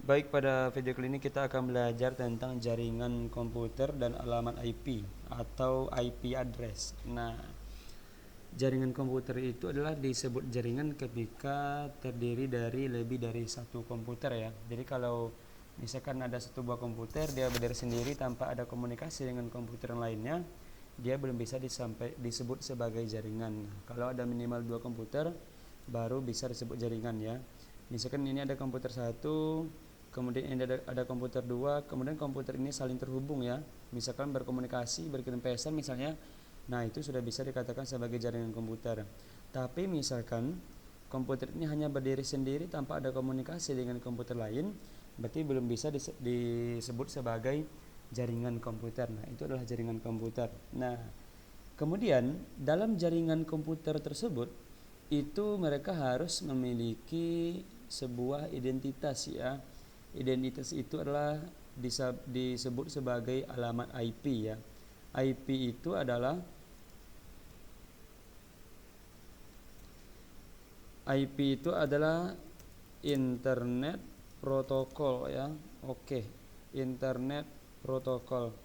Baik, pada video kali ini kita akan belajar tentang jaringan komputer dan alamat IP atau IP address. Nah, jaringan komputer itu adalah disebut jaringan ketika terdiri dari lebih dari satu komputer ya. Jadi kalau misalkan ada satu buah komputer, dia berdiri sendiri tanpa ada komunikasi dengan komputer yang lainnya, dia belum bisa disebut sebagai jaringan. Nah, kalau ada minimal dua komputer, baru bisa disebut jaringan ya. Misalkan ini ada komputer satu, kemudian ini ada komputer dua, kemudian komputer ini saling terhubung ya, misalkan berkomunikasi, berkirim pesan misalnya. Nah, itu sudah bisa dikatakan sebagai jaringan komputer. Tapi misalkan komputer ini hanya berdiri sendiri tanpa ada komunikasi dengan komputer lain, berarti belum bisa disebut sebagai jaringan komputer. Nah, itu adalah jaringan komputer. Nah, kemudian dalam jaringan komputer tersebut itu mereka harus memiliki sebuah identitas ya. Identitas itu adalah disebut sebagai alamat IP ya. IP itu adalah internet protokol ya. Oke, internet protokol.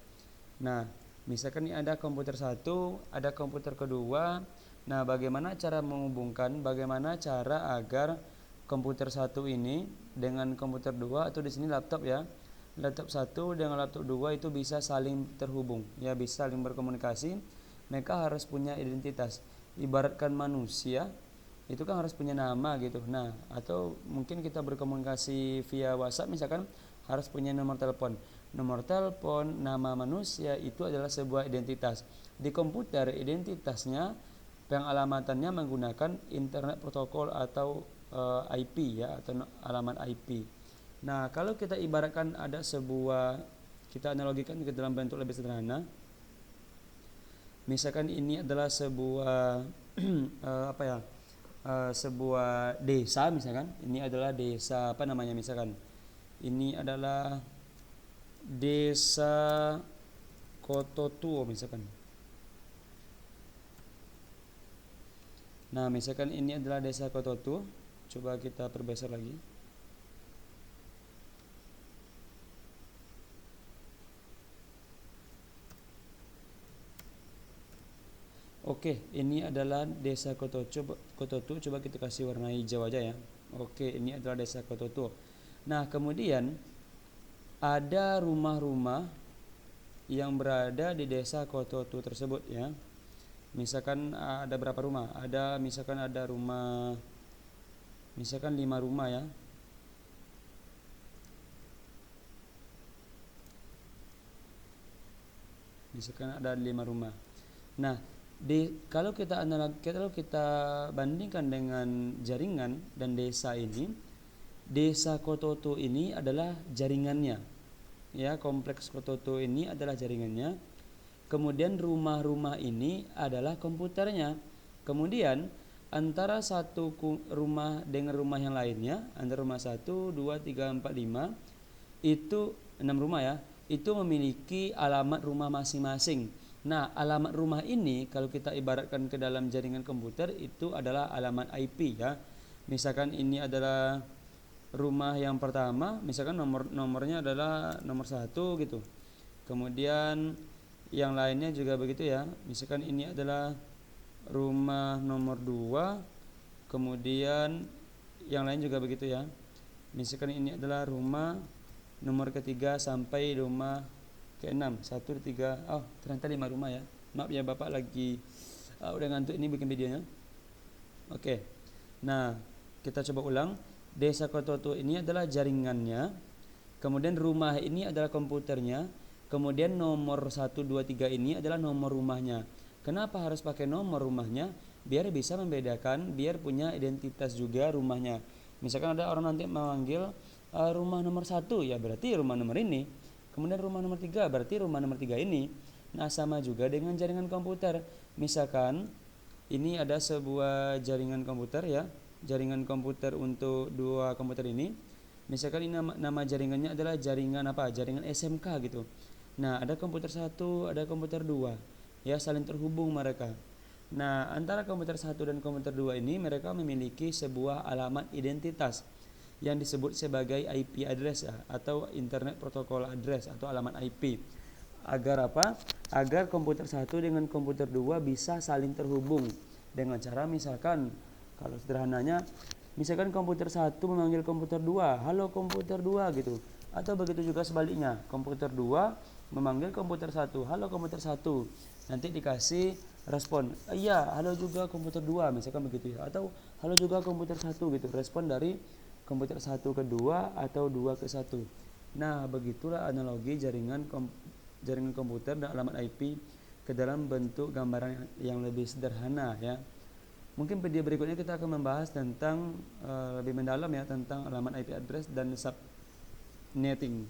Nah, misalkan ini ada komputer satu, ada komputer kedua. Nah, bagaimana cara menghubungkan, bagaimana cara agar komputer satu ini dengan komputer dua, atau di sini laptop ya, laptop satu dengan laptop dua itu bisa saling terhubung ya, bisa saling berkomunikasi. Mereka harus punya identitas. Ibaratkan manusia itu kan harus punya nama gitu. Nah, atau mungkin kita berkomunikasi via WhatsApp misalkan, harus punya nomor telepon. Nomor telepon, nama manusia itu adalah sebuah identitas. Di komputer identitasnya, pengalamannya menggunakan internet protokol atau IP ya, atau alamat IP. Nah, kalau kita ibaratkan ada sebuah, kita analogikan ke dalam bentuk lebih sederhana. Misalkan ini adalah sebuah sebuah desa misalkan. Ini adalah desa apa namanya, misalkan ini adalah desa Kototuo misalkan. Nah, misalkan ini adalah desa Kototuo. Coba kita perbesar lagi. Oke, ini adalah desa Kototuo. Coba kita kasih warna hijau aja ya. Oke, ini adalah desa Kototuo. Nah, kemudian ada rumah-rumah yang berada di desa Kototuo tersebut ya. Misalkan ada berapa rumah? Misalkan ada rumah, misalkan 5 rumah ya. Misalkan ada 5 rumah. Nah, kalau kita bandingkan dengan jaringan dan desa ini, desa Kototuo ini adalah jaringannya ya, kompleks Kototuo ini adalah jaringannya. Kemudian rumah-rumah ini adalah komputernya. Kemudian antara satu rumah dengan rumah yang lainnya, antara rumah 1, 2, 3, 4, 5, itu 6 rumah ya, itu memiliki alamat rumah masing-masing. Nah, alamat rumah ini kalau kita ibaratkan ke dalam jaringan komputer itu adalah alamat IP ya. Misalkan ini adalah rumah yang pertama, misalkan nomornya adalah nomor 1 gitu. Kemudian yang lainnya juga begitu ya. Misalkan ini adalah rumah nomor 2, kemudian yang lain juga begitu ya. Misalkan ini adalah rumah nomor ketiga sampai rumah ke-6, 1, 3, ternyata 5 rumah ya. Maaf ya, Bapak lagi udah ngantuk ini bikin videonya. Oke. Nah, kita coba ulang. Desa Kototuo ini adalah jaringannya. Kemudian rumah ini adalah komputernya. Kemudian nomor 1, 2, 3 ini adalah nomor rumahnya. Kenapa harus pakai nomor rumahnya? Biar bisa membedakan, biar punya identitas juga rumahnya. Misalkan ada orang nanti memanggil rumah nomor 1, ya berarti rumah nomor ini. Kemudian rumah nomor 3 berarti rumah nomor 3 ini. Nah, sama juga dengan jaringan komputer. Misalkan ini ada sebuah jaringan komputer ya, jaringan komputer untuk dua komputer ini. Misalkan ini nama jaringannya adalah jaringan apa? Jaringan SMK gitu. Nah, ada komputer 1, ada komputer 2. Ya, saling terhubung mereka. Nah, antara komputer 1 dan komputer 2 ini mereka memiliki sebuah alamat identitas yang disebut sebagai IP address ya, atau Internet Protocol Address atau alamat IP. Agar apa? Agar komputer 1 dengan komputer 2 bisa saling terhubung dengan cara misalkan, kalau sederhananya, misalkan komputer 1 memanggil komputer 2, halo komputer 2 gitu. Atau begitu juga sebaliknya, komputer 2 memanggil komputer 1, halo komputer 1. Nanti dikasih respon, iya halo juga komputer 2, misalkan begitu ya. Atau halo juga komputer 1 gitu, respon dari komputer 1 ke 2 atau 2 ke 1. Nah, begitulah analogi jaringan komputer dan alamat IP ke dalam bentuk gambaran yang lebih sederhana ya. Mungkin video berikutnya kita akan membahas tentang lebih mendalam ya tentang alamat IP address dan subnetting.